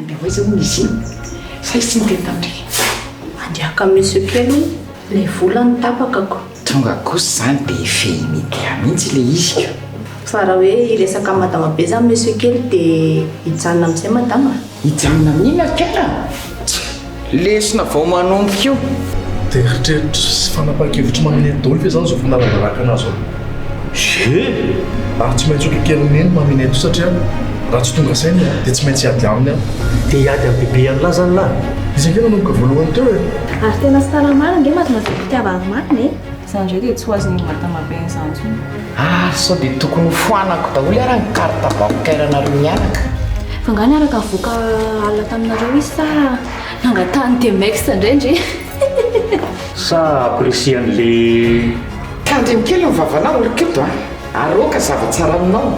andeha hoaiza ho izy say sy ny teny tamindray andiaka monsieur kely lay volany tapakako tonga kosa zany dia fehimidea mihitsy le izy fa raha hoe iresaka madama be zany monsieur kely dia hijanona amin'izay madama hijanona amin'ina kela lesina vao manomboka io dia eritreritra sy fanapa-kevitra mamine dolo fe zany zao fanarabaraka anazy ao ary tsy maintsy okekelyneny mamine to satria raha tsy tonga sainy dia tsy maintsy hiady aminy dia hiady amin'ny bebe an'lahy zany lahy izy kena nomboka voalohany teo e ary tena sy taramarina nge mahatonga fitiavana marina e izany ndray dia tsy ho azony madama-be izany intsony sao dia tokony foanako daholo ara ny kartabakokairana roa mianaka fa ngany araka voaka alina taminareo izy sa nangatany dia maiksa indraindry sa apprécie an'le tandremy kely mivavanao olonketo aroka zava-tsara aminao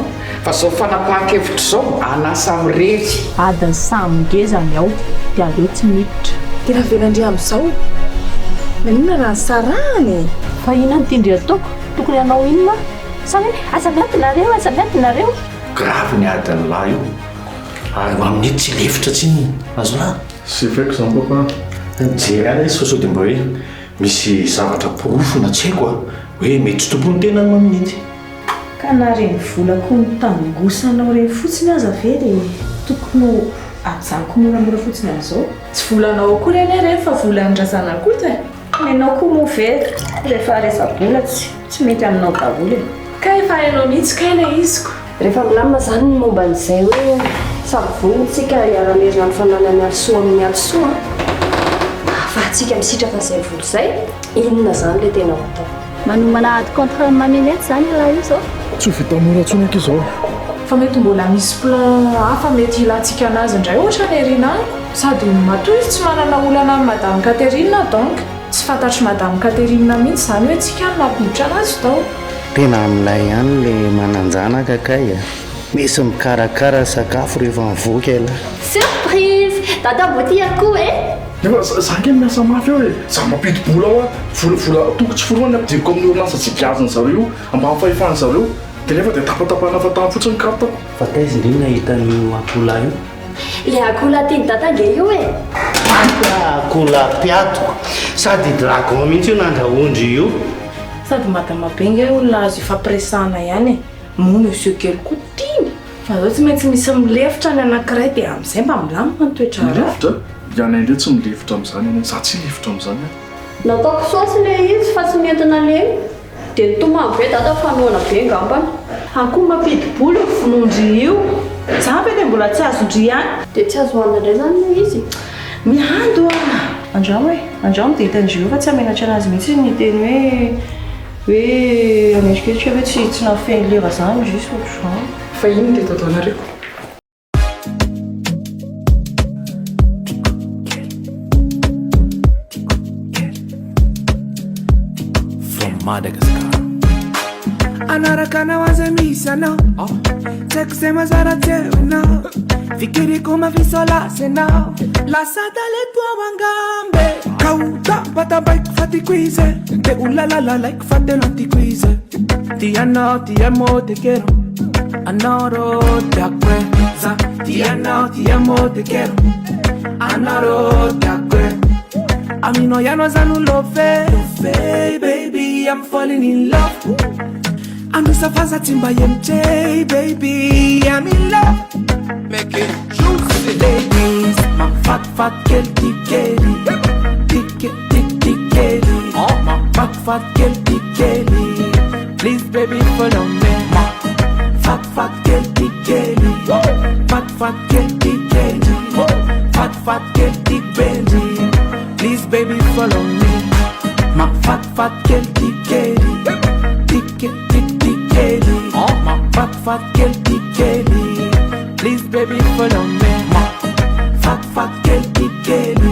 fa zao fanapahan-kevitra zao anasa amirery adiny samingezany ao dia aleo tsy miditra tena velandre amin'izao nanina raha ny sarany fa ina ny tindry ataoko tokony anao inona sa hoe asa miantinareo gravy ny adiny lahy io ary maminety tsy lefitra tsiny azo lahy sy faiko zany papa jery any izy fa sao dia mba hoe misy zavatra porofona tsy haiko hoe mety tompony tena ny maminety ka na reny volako mitangosanao reny fotsiny aza ve dia tokony ajanoko moramora fotsiny amin'izao tsy volanao koa reny rehefa volan'ny razana kota enao koa moa very rehefa resa-bola tsy mety aminao daholo e ka efa hainao mihitsy ka ina iziko rehefa milamina zany ny momba an'izay hoe samy vonintsika hiara-merina ny fananany alisoa amin'ny alisoa fa atsika misitraka izay volo izay inona zany le tena ho atao manomana ady contre maminety zany laha io zao tsy ho vita moratsony eky izao fa mety mbola misy plan hafa mety hilantsika anazy indray ohatra ny erinany sady matoy izy tsy manana olana amin'ny madame Catherine donc tsy fantatry madame Catherine mihitsy zany hoe tsika ny nampiditra anazy tao tena amin'ilay ihany le mananjanaka kay misy mikarakara sakafo rehefa mivoaka ela surprise dada boty akoho e efa za nge miasa mafy eo e za mampidi-bola ao vola toko tsy foroany ampidiriko amin'ny orinasa tsikiaziny zareo amba mifahefany zareo dia nefa dia tapatapahana fatany fotsiny kartako fa taizy indreny nahitan'io akola io le akola tiany datange io e akola piatoko sady dragon mihitsy io nandraondry io sady madama-be nge olona azo ifampiresahana ihany e mo monsieur kely koa tiany fa zao tsy maintsy misy milefitra ny anankiray dia amin'izay mba milamina ny toetra milefitra ianay indray tsy milefitra amin'izany za tsy lefitra amin'izany nataoko sosy le izy fa tsy nentina leny dia nitomany be dada fanoana be ngambany akoho mampidi-bola vonondry io za be dia mbola tsy azondry ihany dia tsy azo hoanina indray zany le izy miando andramo dia hitandrio fa tsy hamenatra anazy mihitsy ny teny hoe ametriketrika hoe tsy nafeny leva zany jusy ohatr'izany fa iny dia tataonareo Madagascar anarakana aza misy anao tsaiko zay mazara teo anao fikiriko mafisolase anao lasa taleto angambe kauta batabaiko fatiko izy de ulalalalaiko fatena tiko izy tianao tiamo te quero anoro te acqueza tianao tiamo te quero anoro te acqueza Amino yano zanu love baby, I'm falling in love. Anusa faza timba yemche, baby, I'm in love. Make it juicy, ladies. My fat girl, Kelly. Kelly. Oh, my fat girl, Kelly. Please, baby, follow me. My fat girl, Kelly. Fat girl, Kelly. Fat girl, Benji. Please, baby, follow me. My fat girl, Kelly. Kelly. Oh, my fat girl, Kelly. Please, baby, follow me. My fat girl, Kelly.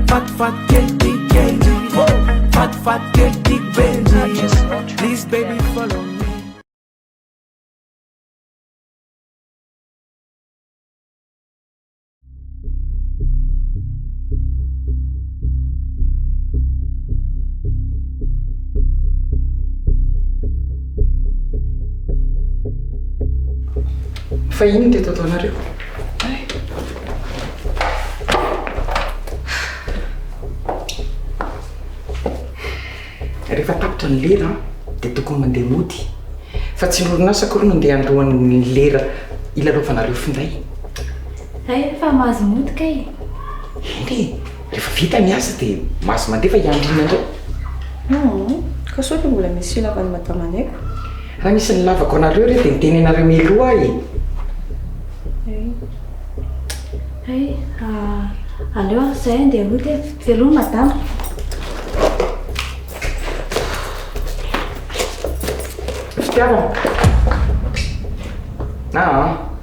Fat girl, Kelly. Fat girl, Benji. Please, baby, follow me. fa iny dia tataonareo rehefa tapitra ny lera dia tokony mandeha mody fa tsy noronasa koa ro nandeha andohan'ny lera ilalaovanareo finday. Fa mahazo mody kay. Eny rehefa vita miasa dia mahazo mandeha fa iandrina indray. Ka sao dia mbola misy ilavany madamaneko. Raha misy ny lavako anareo re dia niteny anareo mialoha ahy. Aleo zay andeha mody veloma madama.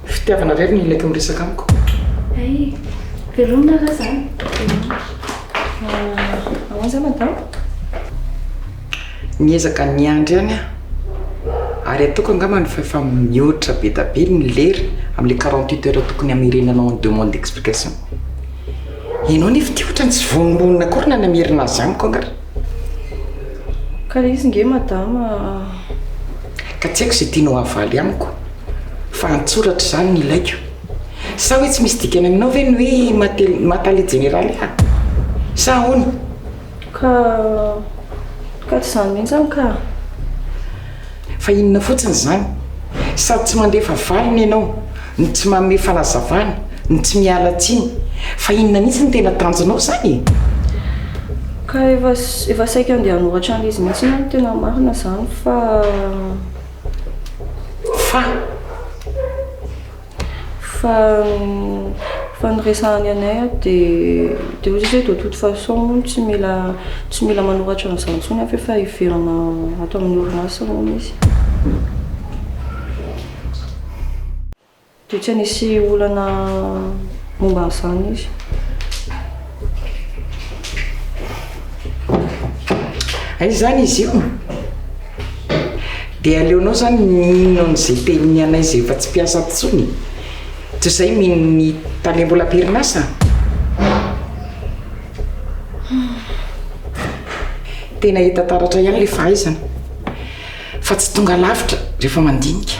Fitiavana rery ny ilaiko miresaka amiko. Velomna raha zany. Ahoana madama? Miezaka ny andry any ary ataoko angamba fa efa mihoatra be da be ny lery amin'ile 48 heures tokony hamerenanao en demande d'explication. Ianao nefa ty ohatrany tsy vonomonina akory na namerina azy amiko angara. Ka izy nge madama. Ka tsy haiko izay tianao havaly amiko fa antsoratra izany ny ilaiko. Sa hoe tsy misy dikany aminao ve ny hoe matale généraly sa ahoana? Ka tsy izany mihitsy any ka. Fa inona fotsiny izany? Sady tsy mandefa valiny ianao, ny tsy manome fanazavana, ny tsy miala tsiny. Fa inona mihitsy ny tena tanjonao izany? Ka efa saika andeha hanoratra an'izy mihitsy no tena marina izany fa nyresahany anay dia ozy izy hoe de toute façon tsy mila manoratra an'izany intsony afa efa hiverana ato amin'ny orinasa moa izy. Dia tsy hanisy olana momba an'izany izy. Izany izy io dia aleonao zany mino an'izay teniny anay izay efa tsy mpiasa intsony toy izay mino ny tany mbola am-perinasa. Tena hita taratra ihany ilay fahaizana fa tsy tonga lavitra rehefa mandinika.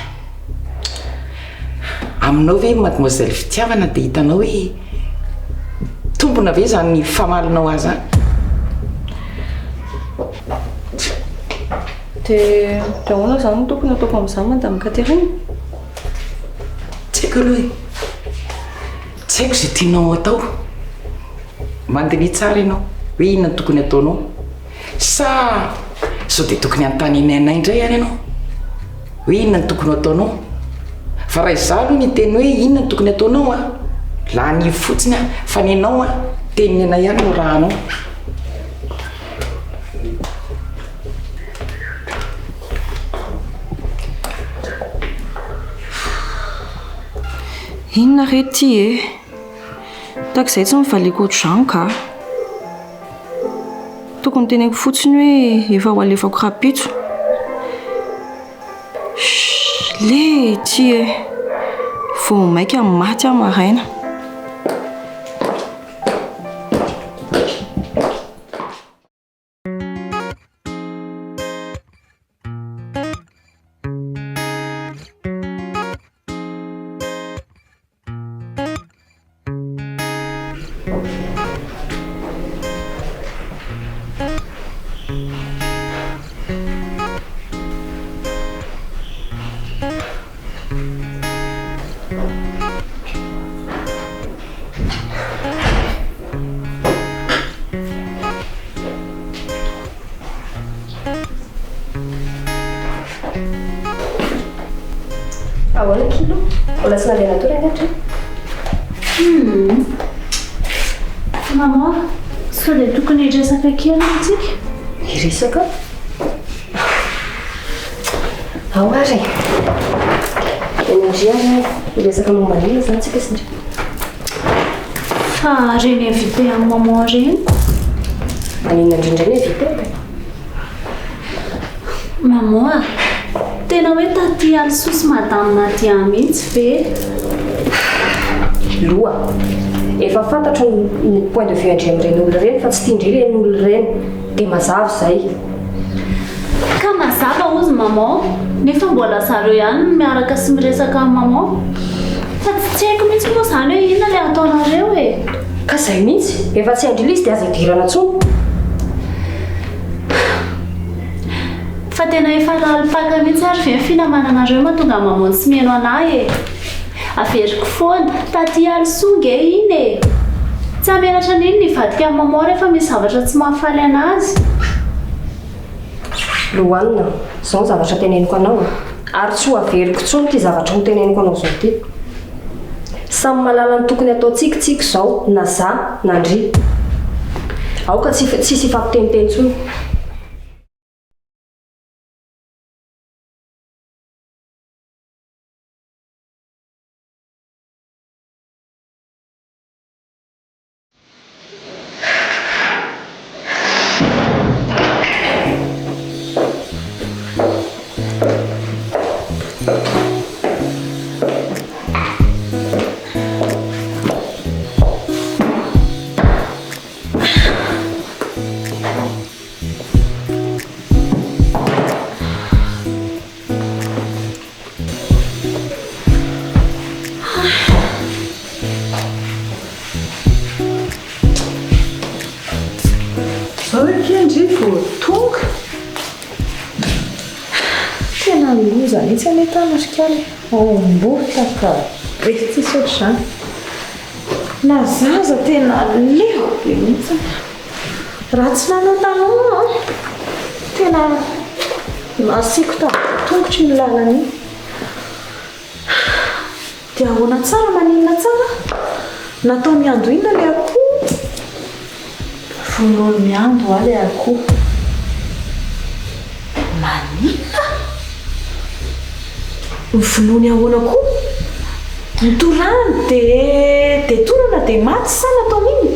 Aminao ve mademoiselle fitiavana dia hitanao hoe tombona ve zany famalinao azy any? Dia ahoana izany tokony ataoko amin'izany madame Catherine? Tsy haiko aloha tsy haiko izay tianao atao. Mandinihy tsara ianao hoe inona no tokony ataonao sa sao dia tokony hanontany anay indray ihany ianao hoe inona no tokony ataonao. Fa raha izaho aloha ny teny hoe inona no tokony ataonao laha ny fotsiny fa ny anao teniny anay ihany no rahanao. Inona re ty tahaka izay tsy mivaliako ohatr'izany ka. Tokony teneko fotsiny hoe efa ho alefako rapitso. Le ty vao maika maty aho maraina. Ahoana kilo? Mbola tsy nandeha natory angatra? Maman, sao dia tokony hiresaka kely antsika? Hiresaka? Ao ary eny andriana hiresaka momba an'ina izany tsika sindry. Fa reny invité amin'ny maman reny? Anina indrindray ny invité ka? Maman, tena hoe taty alososy madame naty mihitsy ve? Loa, efa fantatro ny point de vue andry amin'ireny olona ireny fa tsy tiandry ireny olona ireny dia mazava izay. Ka mazava ozy maman, nefa mbola zareo ihany miaraka sy miresaka amin'ny maman. Fa tsy haiko mihitsy moa izany hoe inona ilay ataonareo e. Ka izay mihitsy, efa tsy andrila izy dia aza idirana intsony. tena efa lalipaka mihitsy ary ve finamananareo mahatonga mamono tsy meno anay e. Averiko foana taty alosonge iny e. Tsy hamelatra n'iny nivadika amin'ny maman rehefa misy zavatra tsy mahafaly anazy. Lohanina, izao zavatra teneniko anao ary tsy ho averiko intsony ity zavatra ho teneniko anao izao ity. Samy malala ny tokony ataontsika izao na za na ndry. Aoka tsisy fampiteniteny intsony. Tsy ametana rikaly mborotaka tsisy ohatr'izany na zaza tena leo be mihitsy raha tsy nanao tanoa tena masiko tongotra ny lalany dia ahoana tsara maninona tsara natao miando inona le akoho vonono miando a le akoho maninona Vonoiny ahoana koa nitorany dia torana dia maty sa natao iny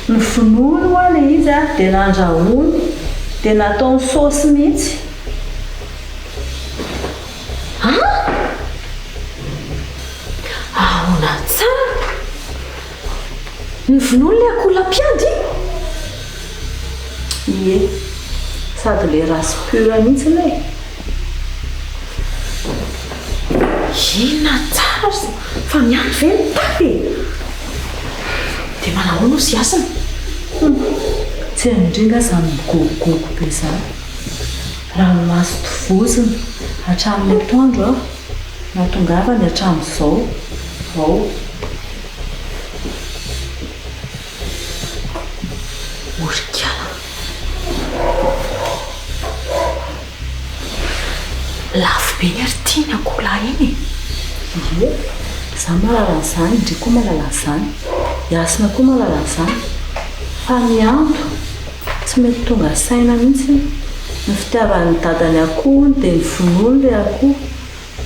ny vonoiny ho le izy dia nandrahoiny dia natao ny saosy mihitsy ahoana tsara ny vonoiny le akoho lampiady ie sady le rasy pura mihitsy ilay Inona tsara fa miandry ve mitapy dia manahoana sy asana tsy handringa izany migogogogo be izany raha maso tovozina hatramin'ny atoandro natongavany hatramin'izao ao orikala lafo be ny ary tiany akoholahy iny ie za malala an'izany ndry koa malala an'izany iasina koa malala an'izany fa miando tsy mety tonga saina mihitsy ny fitiavan'ny dadany akoho dia ny vonoiny le akoho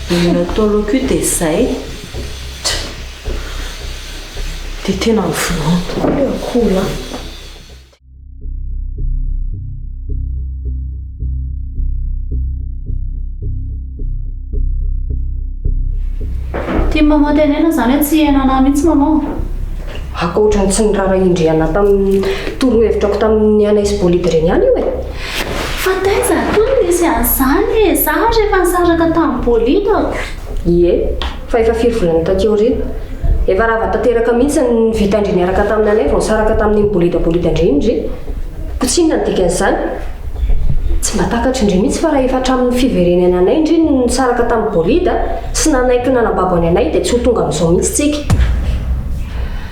dia Manontolo koa dia izay dia tena ny vonoiny le akoho la tia maman tenena izany hoe tsy henana mihitsy maman Akoatrany tsy nirara indriana tamin'ny torohevitra tamin'ny Anay sy Bolide ireny ihany io e. Fa taiza koa nisy an'izany e. Za rehefa nisaraka tamin'ny Bolide ako. Ie, fa efa 5 volana taty aoriana. Efa rava tanteraka mihitsy ny vita indry niaraka tamin'ny Anay vao nisaraka tamin'ny Bolide indrindry. Kotsina ny dikan'izany. Tsy mba takatra indry mihitsy fa raha efa hatramin'ny fiverenany Anay indry nisaraka tamin'ny Bolide sy nanaiky nanababo any Anay dia tsy ho tonga amin'izao mihitsy tsika.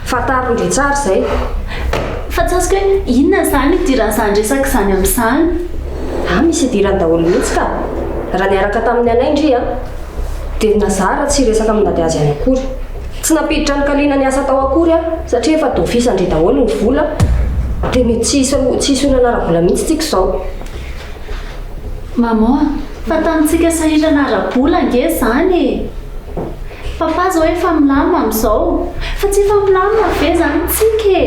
Fataro indray tsara izay. Fa tsasika hoe inona izany idiran'izany resaka izany amin'izany? Misy idirany daholo mihitsy ka. Raha niaraka tamin'ny Anay indry dia nazara tsy resaka amin'nady azy any akory. Tsy napiditra ny kaliana ny asa tao akory satria efa dofisa indray daholo ny vola dia mety tsisy olana ara-bola mihitsy tsika izao. Maman, fa tamintsika sahirana ara-bola nge izany e. Papa zao efa milamina amin'izao fa tsy efa milamina ve izany tsika e.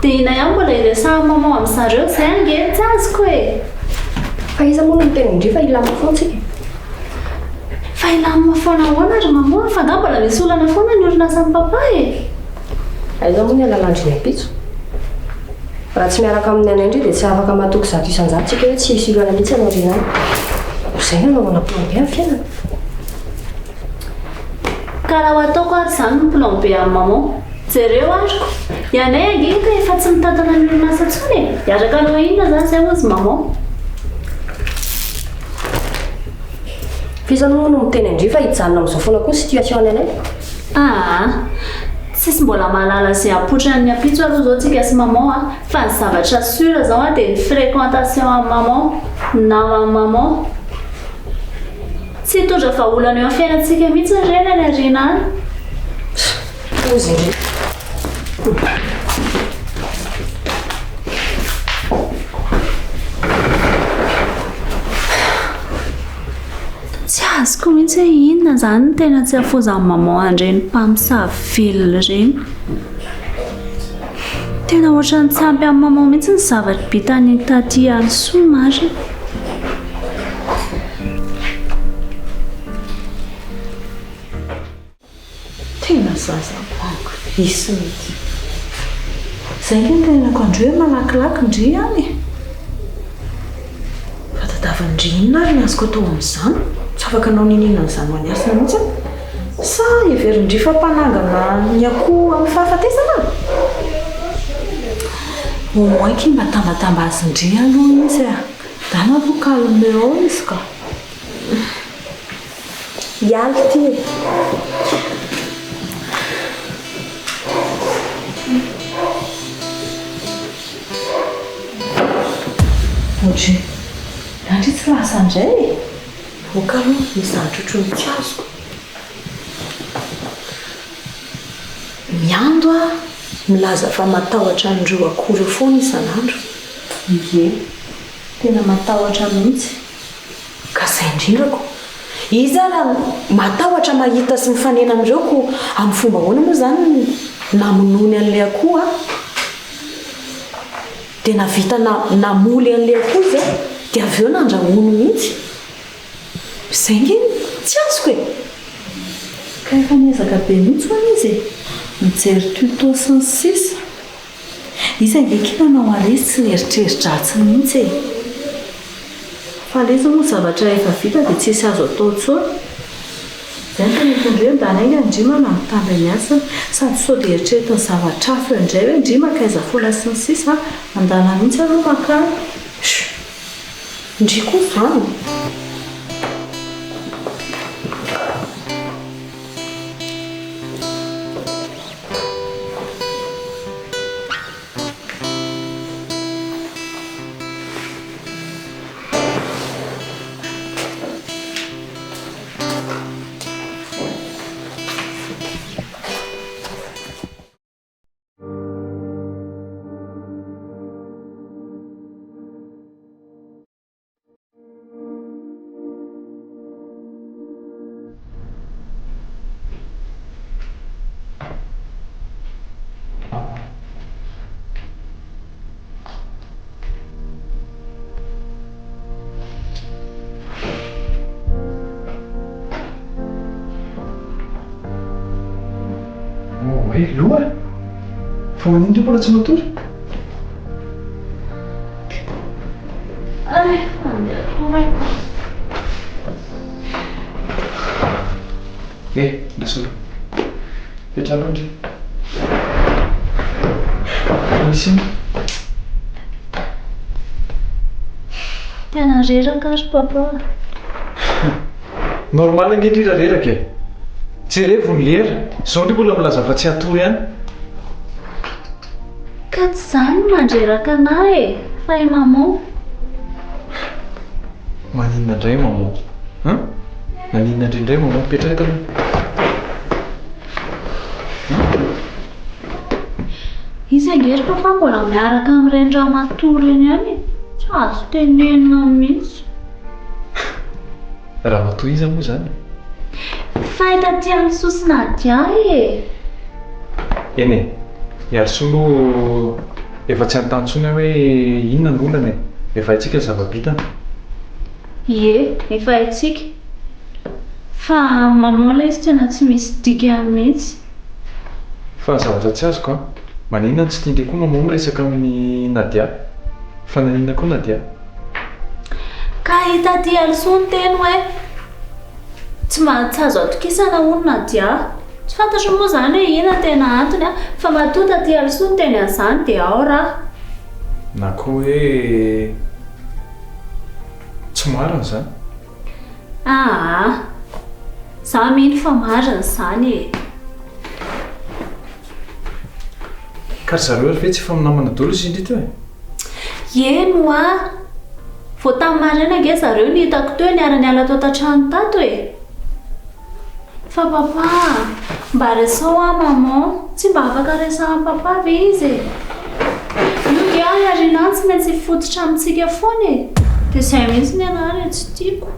Dia ina ihany mbola iresahan'ny maman amin'izareo izay ange tsy azoko e. Fa iza moa no miteny indray fa ilamina foana tsika. Fa ilamina foana ahoana ry maman fa nga mbola misy olana foana ny orinasan'ny papa e. Aiza moa ny alalandry ny apitso. Raha tsy miaraka amin'ny Anay indray dia tsy afaka matoky zato isan-jato tsika hoe tsy hisy olana mihitsy anao ry nany. Izay no anaovana plan B amin'ny fiainana. Ka raha ho ataoko ary izany ny plan B amin'ny maman. Jereo ariko. I Anay angeka efa tsy mitantana ny orinasa intsony e. Hiaraka anao inona izany izay hozy maman? Fisany moa no miteny andry fa hijanona amin'izao foana koa situation anay. Tsisy mbola mahalala izay apotrany ny apitso aloha zao tsika sy maman a, fa ny zavatra sûr zao a dia ny fréquentation amin'ny maman na amin'ny maman. Tsy hitondra vahaolana eo amin'ny fiainantsika mihitsy ny reny any ariana any. Ozy indry. Tsy azoko mihitsy hoe inona zany no tena tsy afozan'ny maman andreny mpamosavy velona ireny. Tena ohatrany tsy ampy amin'ny maman mihitsy ny zavatra bitany taty Also marina. Tena zazabango visy mihitsy. Zay ny tenako andro hoe malakilaky ndry any. Fa tadavandry inona ary ny azoko atao amin'izany? Tsy afaka anao ninina n'izany ho any asina mihitsy. Sa heverindry fampanangana ny akoho amin'ny fahafatesana? Au moins ki mba tambatamba azy ndry aloha izy a. Dana aloha calmeo izy ka. Ialy ty. Ohatry, andry tsy lasa indray. Voka aloha mizany trotrony tsy azoko. Miando a, milaza fa matahotra andreo akory foana isan'andro. Ie, tena matahotra mihitsy. Ka izay indrindrako. Izy raha matahotra mahita sy mifanena amin'ireo ko amin'ny fomba ahoana moa zany namonony an'ilay akoho a. Dia navita namoly an'ilay akoho izy a, dia avy eo nandrahono mihitsy. Izay ngeny tsy azoko e. Ka efa niezaka be mihitsy ho an'izy e. Mijery tuto sy ny sisa. Izy angeky nanao arezy tsy eritreritratsy mihitsy e. Fa leza moa zavatra efa vita dia tsisy azo atao intsony. Izay ny tanetandreo mba nainga ndrima mamitandra ny asa sady sao dia eritreretiny zavatra hafa eo indray hoe ndrima kaiza fola sy ny sisa andala mihitsy aloha makany. Ndry koa izany. Loa? Fa manindry mbola tsy matory? Ndasa lo. Petrano ndry. Misy iny? Tena reraka ry papa. Normal angetra reraka e. Tsy revo ny lera. Zao ndry mbola milaza fa tsy atory ihany. Ka tsy zany mandreraka anahy e, fa i maman. Maninona indray maman? Naninona indrindray maman mipetraka aloha? Izy angery papa mbola miaraka amin'ireny raha matory eny ihany. Tsy azo tenenina mihitsy. Raha matoy izy moa zany? Fahita tian'ny sosina dia e. Eny e, i Alsolo efa tsy antantsony hoe inona ny olana e. Efa haitsika zava-bitana. Ie, efa haitsika. Fa mamola izy tena tsy misy dika mihitsy. Fa zavatra tsy azoko a. Maninona tsy tiandry koa maman miresaka amin'ny Nadia. Fa naninona koa Nadia? Ka hita ty Also ny teny hoe tsy azo atokisana hono Nadia. Tsy fantatro moa zany hoe inona tena antony a, fa matota ty Also ny teny an'izany dia ao raha. Na koa hoe tsy marina zany? Za mino fa marina izany e. Ka ry zareo ary ve tsy efa minamana daholo izy indritra hoe? Eno vao tamin'ny maraina ange zareo ny hitako teo niara-niala tao an-trano tato e. Fa papa, mba resao maman, tsy mba afaka resahan'ny papa ve izy e? Io ge ariana tsy maintsy fototra amintsika foana e. Dia izay mihitsy ny anary tsy tiako.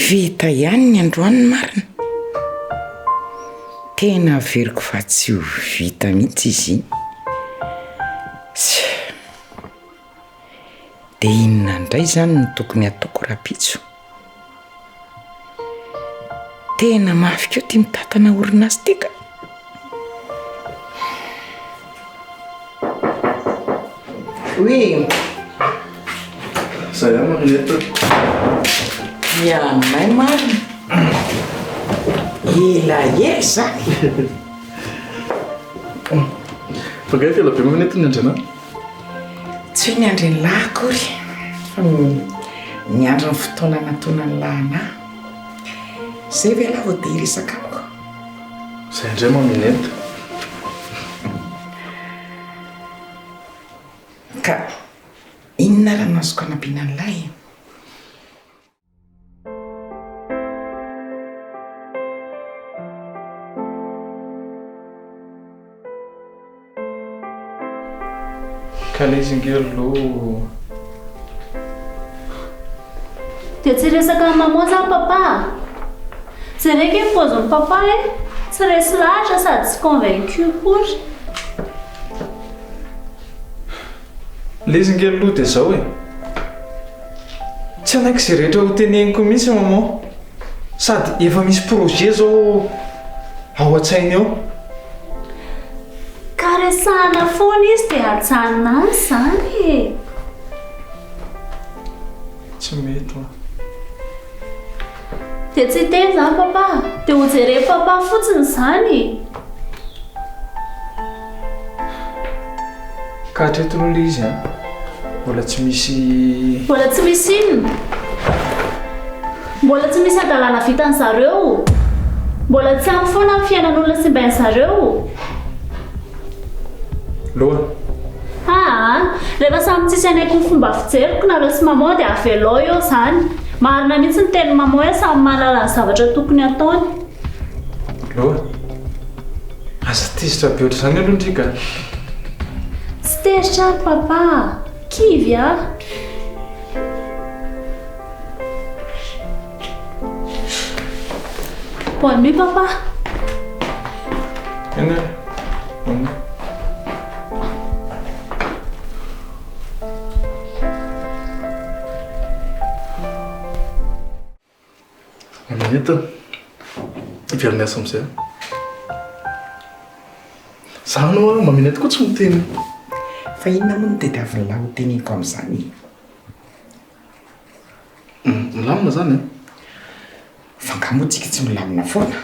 Vita ihany ny androany marina. Tena averiko fa tsy ho vita mihitsy izy. Dia inona indray zany ny tokony ataoko rapitso? Tena mafy keo ty mitatana orinasa ty ka. Oui. Zay Marinette. Anay marina. Ela zany. Fa gaga ela be Marinette ny andriana? Tsy hoe niandry ny lahy akory. Fa niandry ny fotoana nataona ny lahanahy. Zay ve lahy vao dia hiresaka amiko. Zay indray Marinette. Ka inona raha no azoko hanampiana an'ilay? Ka ilay izy ngely aloha. Dia tsy resaka amin'ny maman zany papa. Zay ndraiky ny paozin'ny papa e. Tsy resy lahatra sady tsy convaincu kory. Ilay izy ngely aloha dia izao e. Tsy anaiky izay rehetra ho teneniko mihitsy maman. Sady efa misy projet zao ao an-tsainy ao. Ka resahana foana izy dia hatsanina azy zany e. Tsy mety hoa. Dia tsy teny zany papa. Dia ho jereo papa fotsiny zany. Ka hatreto aloha ilay izy mbola tsy misy. Mbola tsy misy inona? Mbola tsy misy adalana vitan'ny zareo. Mbola tsy ampy foana amin'ny fiainan'olona sy mbain'ny zareo. Loha. Rehefa samy tsisy anaiky ny fomba fijeriko nareo sy maman dia avelao eo zany. Marina mihitsy ny teny maman hoe samy mahalala ny zavatra tokony ataony. Loha. Aza tezitra be ohatr' izany aloha indrika. Tsy teritra ary papa. Kivy Bonne nuit papa. Anay. Bonne nuit. Marinette, hiviarana miasa amin'izay. Zaho anao Marinette koa tsy miteny. Fa inona moa no tadiavin'ny lahy ho teneniko amin'izany? Milamina zany Fa ngamotsika tsy milamina foana.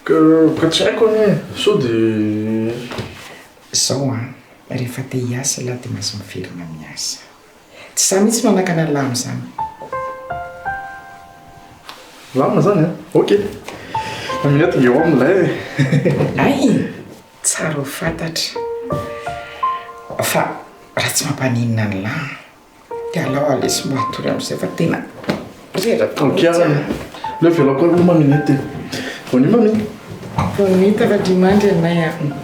Ka tsy haiko anie. Sao dia Izao rehefa te hiasa lahy dia mahazo miverina miasa. Tsy za mihitsy manakana lahy amin'izany. lamina zany Ok. Marinette eo amin'ilay. Ay, tsara ho fantatra. Fa raha tsy mampaninona ny lahy dia alao alesy mba hatory amin'izay fa tena reraka. Le velako aloha Marinette. Bonne nuit Mami. Bonne nuit tafadrimandry Anay.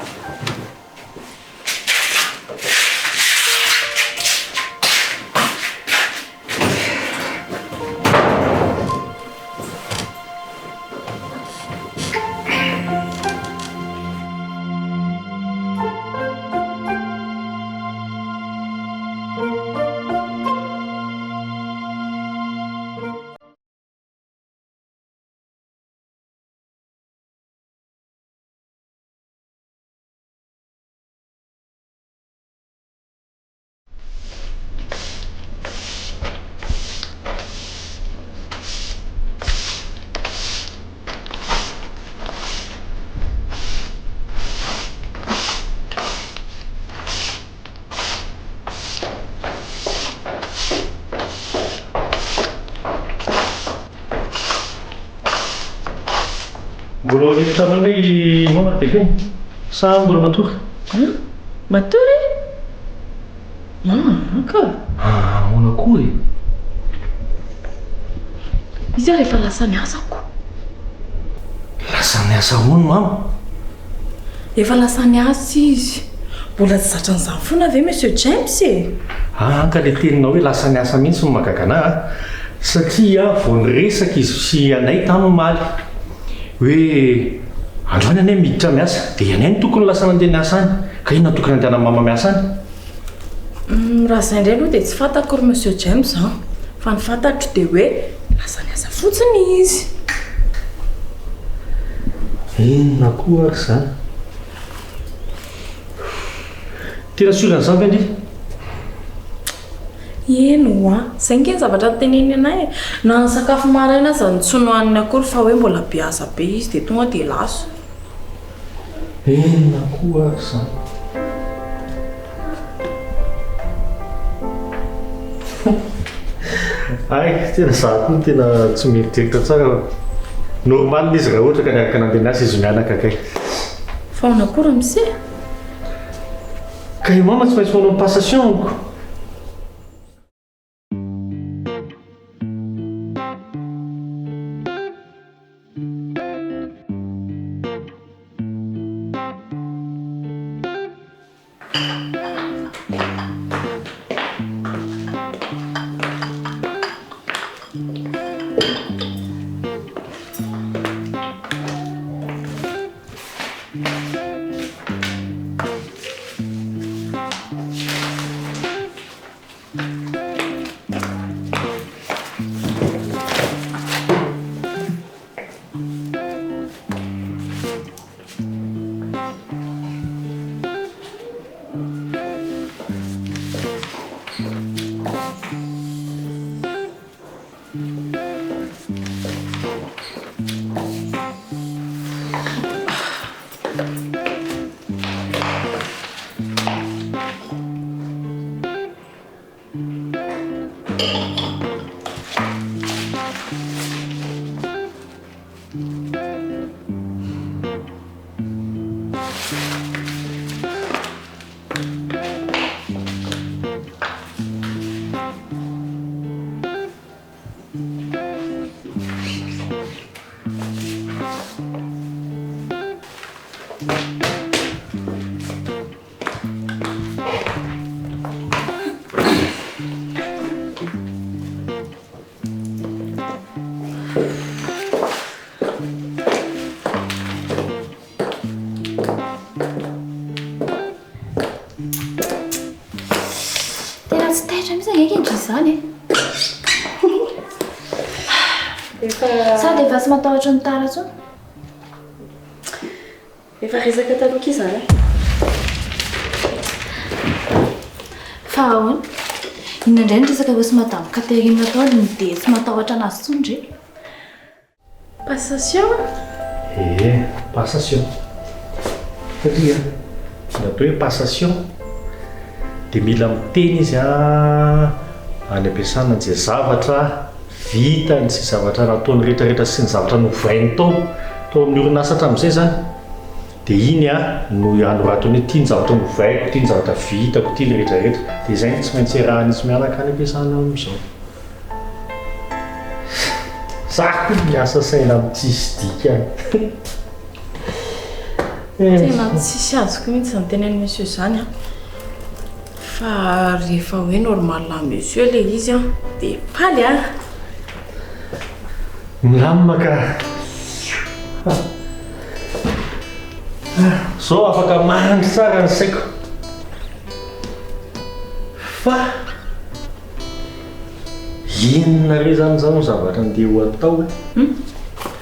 mbola hitanao hoe mama bebe sa mbola matory matory ka ona koa e izy rehefa lasa miasako lasa miasa hono mama efa lasa miasa izy mbola tsy zatra n'izany foana ave monsieur James e ka le teninao hoe lasa miasa mihitsy no magagana satria vao niresaka izy sy Anay tamy maly hoe androany Anay miditra miasa dia Anay no tokony lasa nandeha miasa any ka inona tokony andehana mama miasa any raha izay indray aloha dia tsy fantako ry monsieur James fa ny fantatro dia hoe lasa miasa fotsiny izy inona koa ary zany tena soran'izany ve ndry eno izay ngeny zavatra teneny anay na ny sakafo maraina aza ny tsy nohaniny akory fa hoe mbola biasa be izy dia tonga dia laso inona koa ary zany ay tena za koa tena tsy mieritreritra tsara normal izy raha ohatra ka niaraka nandeha miasa izy mianaka kay fa onakory mise ka mama tsy maintsy manao passation sady efa tsy matahotra ny tara tsony efa resaka taloka izany fa ahoana inandray ny resaka hoe sy madame Catherine nataony dia tsy matahotra anazy tsony ndre passation passation satria natao hoe passation dia mila miteny izy any ampiasana izay zavatra vita ny sy zavatra nataony rehetrarehetra sy ny zavatra novainy tao amin'ny orinasa hatramin'izay zany dia iny no anoratony hoe tia ny zavatra novaiko tia ny zavatra vitako tia ny rehetrarehetra dia izay tsy maintsy rahany izy mianaka any ampiasana amin'izao zako miasa saina amin'tsisy dika tena tsisy azoko mihitsy zany tenen'ny monsieur zany fa rehefa hoe normal la monsieur le izy dia paly milamina ka zao afaka mandry tsara ny saiko fa inona re zany zao zavatra andeha ho atao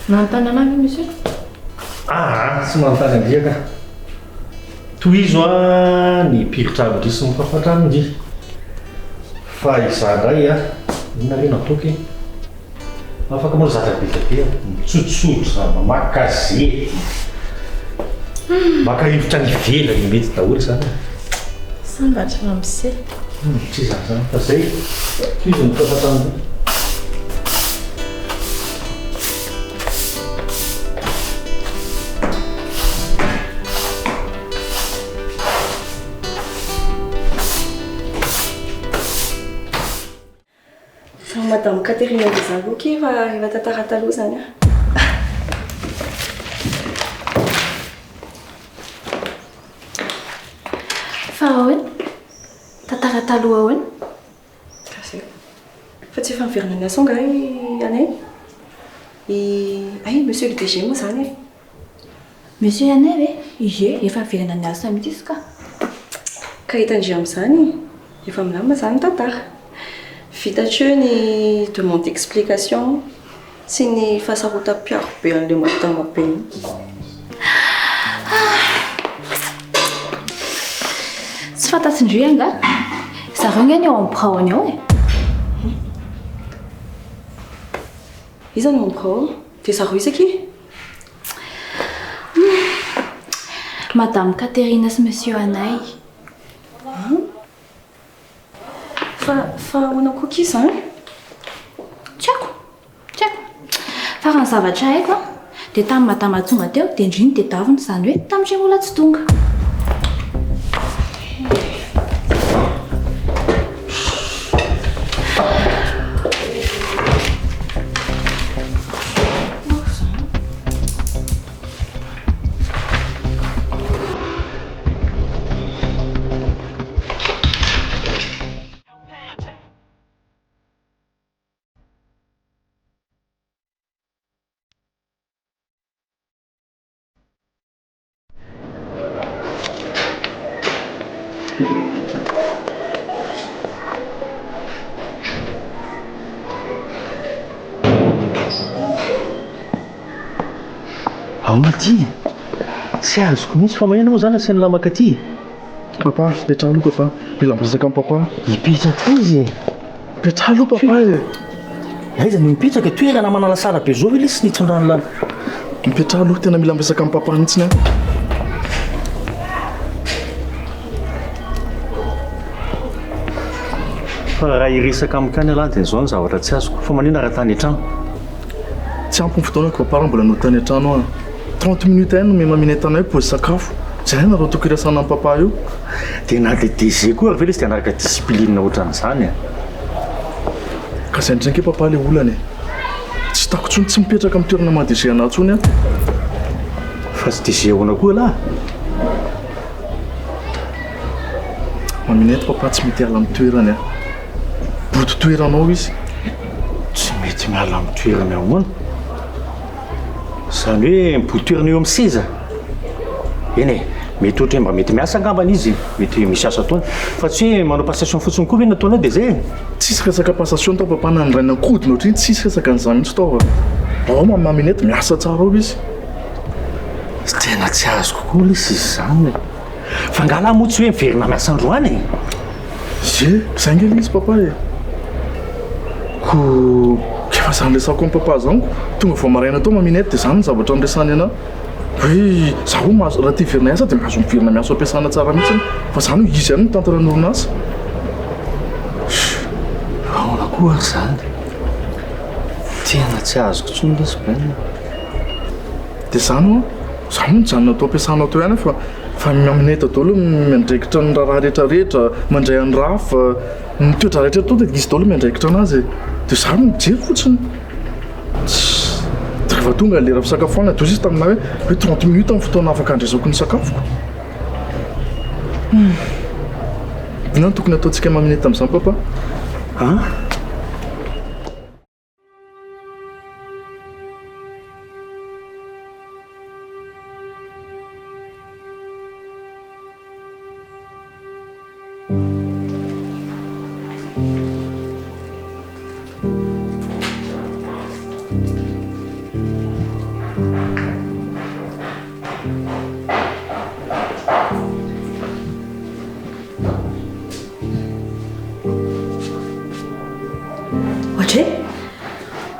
nanontany anahy monsieur tsy manontany andriaka toy izo ny piritra sy mifafatra amindry fa izandray inona re nataoko afaka moa zatra betabe mitsotsotro za mamaky gazety maka rivotra ny velany mety daholo zany sambatra mise tsy zany zany fa zay izy mifafatra madame Katerina Dezagoky efa tantara taloha zany a. Fa ahoana? Tantara taloha ahoana? Fa tsy efa miverina ny aso nga Anay? Ay, monsieur le DG moa zany e. Monsieur Anay ve? Ie, efa miverina ny aso mihitsy izy ka hitandria amin'izany efa milamina zany tantara. Vitatr eo ny demande d'explication sy ny fahasarotam-piaro be an'ilay madama be. Tsy fantatsin-drio anga zareo ngany eo amin'ny praony ao e. Iza no prao dia zareo isaky? Madame Katerina sy monsieur Anay. Fa ahoana koa izany? Tsy haiko. Fa raha ny zavatra haiko dia tamin'ny madama tonga teo dia indriny dia daviny izany hoe tamin'ireny olona tsy tonga. Aty tsy azoko mihitsy fa magnano moa zany asany lamaka aty. Papa, petraha aloha papa. Mila miresaka amin'ny papa. Hipetraka izy. Petraha aloha papa e. Aiza ny mipetraka toerana manala sara be zao ilay sy nitrondrano lana. Mipetraha aloha tena mila miresaka amin'ny papa mihitsy a. Fa raha iresaka amikany alahy dia zao ny zavatra tsy azoko. Fa manina raha tany an-trano. Tsy ampy ny fotoana ko papa, mbola no tany an-trano a. 30 minutes ihany no mihamaminay tanay pôzy sakafo. Zay nareo toko irasana amin'ny papa io. Dia na dia DG koa avela izy dia anaraka discipline ohatran'izany a. Ka zay ndreny ke papa ilay olana e. Tsy tako tsony tsy mipetraka amin'ny toerana maha-DG anahy tsony a. Fa tsy DG ahoana koa lahy. Maminay papa tsy mety ala amin'ny toerany a. Boto toeranao izy. Tsy mety miala amin'ny toerany ahoana. Zany hoe mibotoerana eo amin'ny seza. Eny e, mety ohatra hoe mba mety miasa angambany izy, mety misy asa ataony. Fa tsy hoe manao passation fotsiny koa ve nataonao dia zay. Tsisy resaka passation tao papa, na ny raina kodina ohatriny tsisy resaka an'izany mihitsy tao. Ao maminay miasa tsara ao izy. Tena tsy azoko koa ilay izy izany. Fa ngala moa tsy hoe miverina miasa androany e. Ie, zay ngely izy papa e. Ko efa zany resako amin'ny papa zango, tonga vao maraina tao maminay dia zany ny zavatra niresany anahy. Hoe zaho raha tia verina miasa dia mahazo miverina miasa ampiasana tsara mihitsy. Fa zany hoe izy ihany no tantara ny orinasa. Ahoana koa zany. Tena tsy azoko tsony ilay izy baina. Dia zany ho zaho no janona atao ampiasanao teo ihany fa aminay daholo miandraikitra ny raha rehetrarehetra, mandray any rafa, ny toetra rehetra tao dia izy daholo miandraikitra anazy. Dia zaho no mijery fotsiny. Rehefa tonga lera fisakafoana dia izy taminahy hoe 30 minutes amin'ny fotoana afaka andraisako ny sakafoko. Ino no tokony ataontsika maminay tamin'izany papa?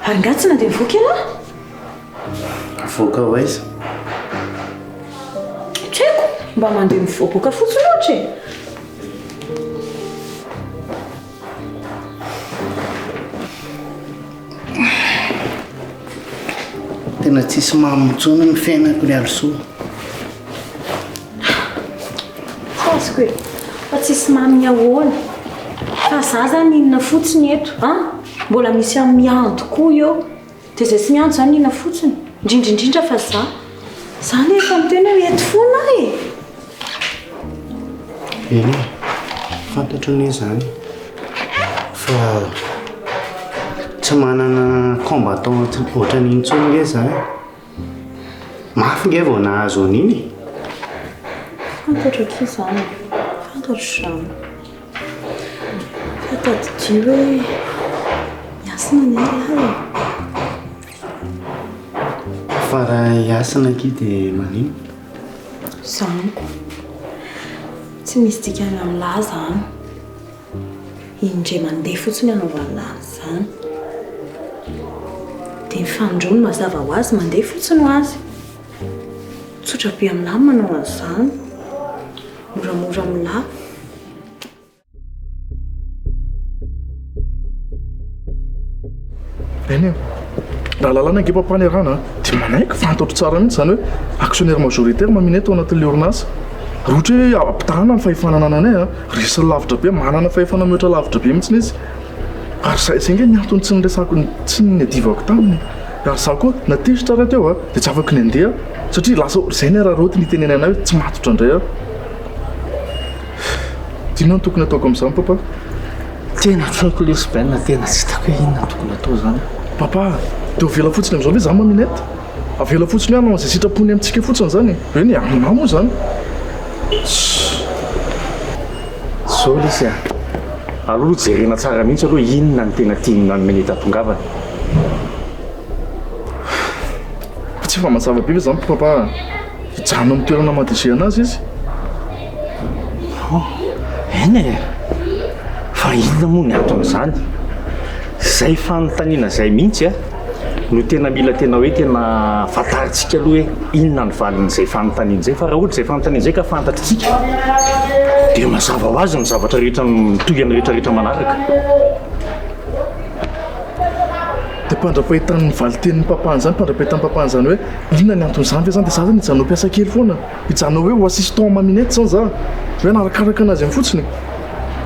Ary nga tsy nandeha mivoaka ianao? Voaka ho aiza? Tsy haiko, mba mandeha mivoaboaka fotsiny ohatra e. Tena tsisy mamontsona ny fiainako ry alosoa. Tsy azoko e, fa tsisy maminy ahoana. Fa za zany inona fotsiny eto, mbola misy amin'ny mianto koa eo dia izay tsy mianto izany ina fotsiny indrindraindrindra fa zany efa miteny hoe ety foana e. eny fantatro ny zany fa tsy manana combattant ohatran'iny ntsony nge zany mafy nge vao nahazo an'iny fantatro ki zany fantatro zany fatadidio hoe miasina ny alahy fa raha hiasina ki dia manino zany tsy misy dikany amin'lahy zany indre mandeha fotsiny anaovany lahy zany dia mifandrony mazava ho azy mandeha fotsiny ho azy tsotra be amin'lahy manao an'izany moramora amin'lahy eny raha lalàna nge pampany arana dia manaiky fantatro tsara mihitsy zany hoe actionnaire majoritaire mamina eto anatin'ilay orinasa raha ohatra hoe ampitahana ny fahefanana anay resiny lavitra be manana fahefana mihoatra lavitra be mihitsiny izy ary zay nge niantony tsy nyresako tsy ny adivako taminy ary za koa natezitra raha teo dia tsy afaka ny andeha satria lasa zay ny raha roty nitenena anay hoe tsy matotra indray tiana ny tokony ataoko amin'izany papa tena tsaiko lesbaina tena tsy hitako hoe inona tokony atao zany papa dia ovela fotsiny amin'izao ve zany maminety avela fotsiny hoe anao izay sitrapony amintsika fotsiny zany hoe ny aminao moa zany zao lesy aloha jerena tsara mihitsy aloha inona ny tena tiany manety atongavana tsy fa mazava be ve zany papa hijanona amin'ny toerana madise anazy izy eny e fa inona moa ny aton'izany zay fanontaniana zay mihitsy no tena mila tena hoe tena fantaritsika aloha hoe inona ny valin'izay fanontaniana zay fa raha ohatra zay fanontaniana zay ka fantatritsika dia mazava ho azy ny zavatra rehetra mitohy any rehetrarehetra manaraka dia mpandrapahitan'ny valitenin'ny papany zany mpandrapahitan'ny papany zany hoe inona ny anton'izany ve zany dia za zany hijanao mpiasa kely foana hijanao hoe ho assistant maminety zany za hoe narakaraka anazy amin'ny fotsiny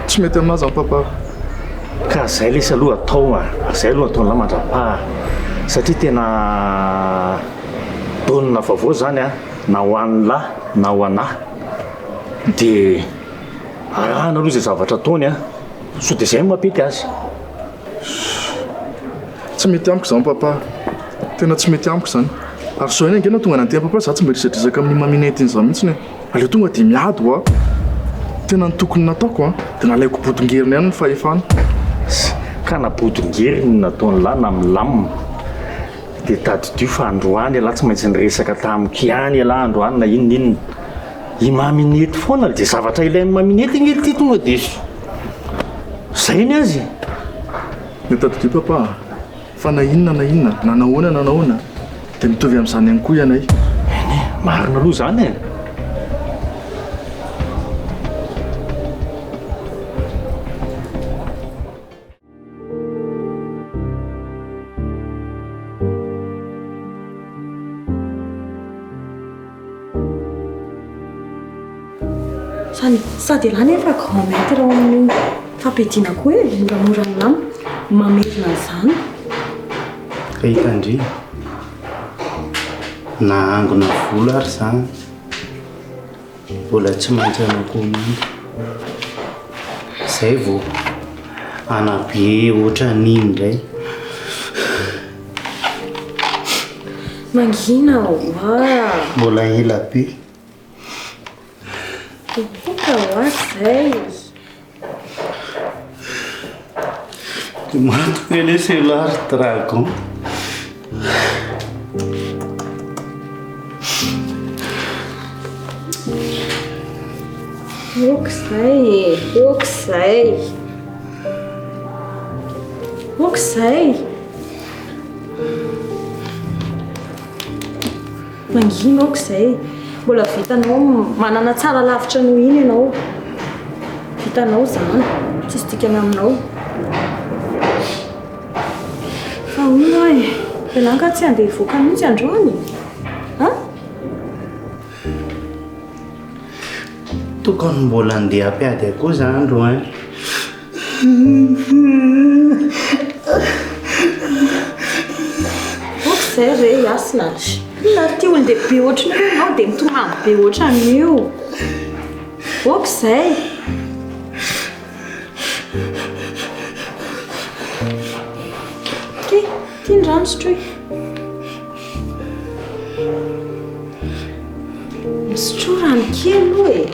tsy mety aminazy amin'ny papa ka zay lesy aloha atao zay aloha ataon'lahy mandra-paha satria tena donina vaovao zany na ho an'ny lahy na ho anahy dia arahana aloha zay zavatra ataony so dia zay mampety azy tsy mety amiko zany papa tena tsy mety amiko zany ary so eny angena tonga nanteha papa za tsy mba risadrisaka amin'ny maminety iny zany mihitsiny aleo tonga dia miady tena ny tokony nataoko dia nalaiko bodongeriny ihany ny fahefana ka nabodongeriny nataony lahy na milamina dia tadidio fa androany alahy tsy maintsy niresaka tamiko ihany alahy androany na inon'inona i maminety foana dia zavatra ilain'ny maminety iny ty tonga dia zay ny azy ny tadidio papa fa na inona na nahoana dia mitovy amin'izany ihany koa ianay eny marina aloha zany sady alany efa grand maître ao amin'ny fampiadiana koa moramora milamy mamerina izany hitandry na angona vola ary zany mbola tsy maintsy anakomindy zay vao anabe ohatra n'iny indray mangina mbola ela be Puta zay mato ele celular dragon Oksay mangina oksay mbola vitanao manana tsara lavitra noho iny ianao vitanao zany tsisy dikany aminao fa ono iananga tsy andeha hivoaka mihitsy androany tokony mbola andeha ampiady akoa za androany zay re asina azy na ty olo dia be ohatrany hoe nao dia mitomany be ohatran'io ok zay ty ndrano sotroy misotro rano kely aloha e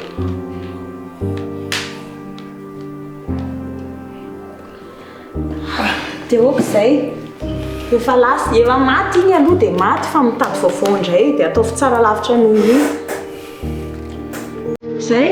dia ok zay efa lasy efa maty iny aloha dia maty fa mitady vaovao indray dia ataovy tsara lavitra noho iny zay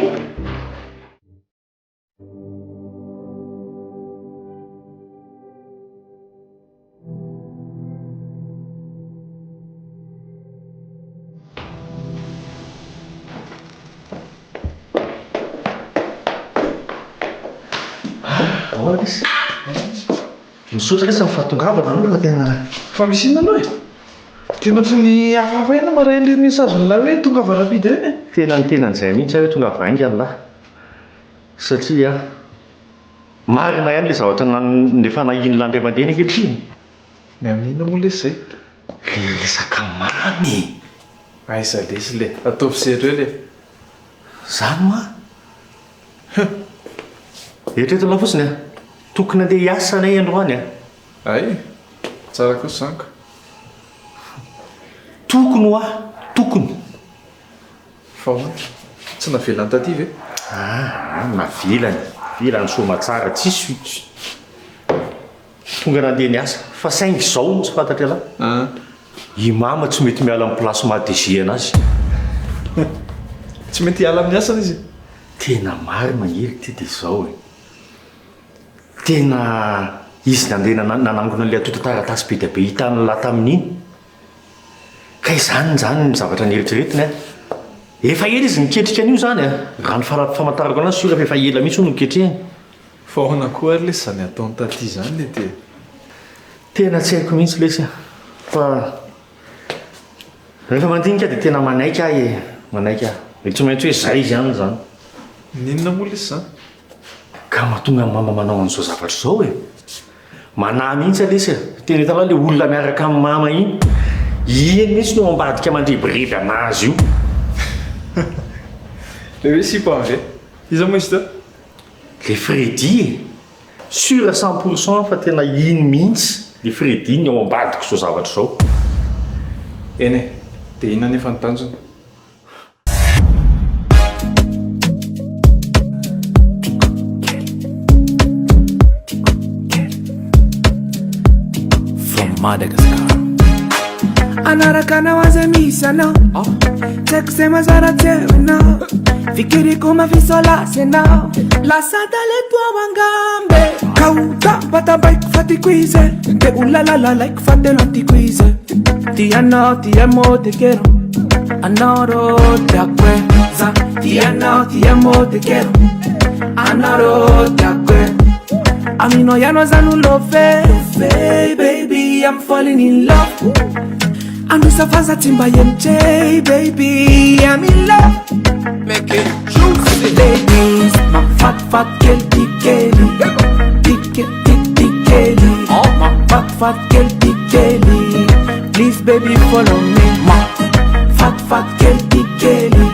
misotra resa mifahatongavana aloha tena fa misy inona aloha e tena tsy ny hafahafa ena marain'le message-nlahy hoe tongava rapide e tena ny tenan'izay mihitsy hoe tonga vainga an'lahy satria marina ihany le zavatra nefa nahiny l'andriamantsika ankehitriny ny amin'inona moa lesy zay le resaka mamy aiza lesy le ataovy sérieux le zany ma eritreto la fotsiny a tokony andeha hiasa anay androany a ay tsara koa sanko tokony ho a tokony fa tsy navelany taty ve navilany somatsara tsisy tonga nandeha ny asa fa saingy zao tsy fantatry ala i mama tsy mety miala amin'ny place madégie anazy tsy mety hiala amin'ny asana izy tena mary magnery ty dia zao e tena izy nandeha nanangona le atota taratasy be dia be hitany lahy tamin'iny ka izany ny zavatra nieritreretiny a efa ela izy niketrika an'io zany a raha ny famantarako anazy sora fa efa ela mihitsy ho niketrehany fa hoana koa ary lesy zany ataony taty zany le te tena tsy haiko mihitsy lesy a fa rehefa mandinika dia tena manaika ahy e manaika ahy tsy maintsy hoe zay izy any zany ninona moa lesy zany ka mahatonga mama manao an'izao zavatra zao e manahy mihitsy alesy a tena hitana le olona miaraka amin'ny mama iny iny mihitsy no ambadika mandribiriby anazy io le hoe sipa ve iza moa izy ta le Freddy e sur 100% fa tena iny mihitsy le Freddy ny ao ambadiko zao zavatra zao eny e dia inona nefa ny tanjony Madagascar anaraka anao aza misy anao tsaiko zay mazara teo anao fikiriko mafisolasy anao lasa taleto angambe kauta batabaiko fatiko izy de ulalalalaiko fatelo antiko izy ti anao ti amo te quero anao ro te acqueza ti anao ti amo te quero anao ro te acqueza Amino ya no zanu love, baby, I'm falling in love. Anusa faza timba yemche, baby, I'm in love. Make it juicy, ladies, my fat girl, big kelly, big kelly. Oh, my fat girl, big kelly. Please, baby, follow me, my fat girl, big kelly,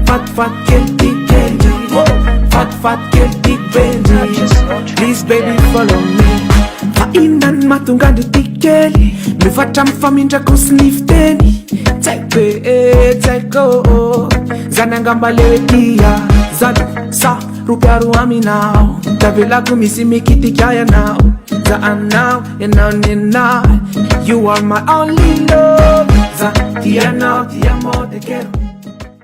fat girl, big kelly, fat girl, big belly. Please baby follow me fa indan matunga nditikeli mifatra mfamindra kusnifteni teko zanangamba lewekia zan sa rupiaru aminao tavela kumisimikitikyaya now za anao now you are my only love za tiano te quero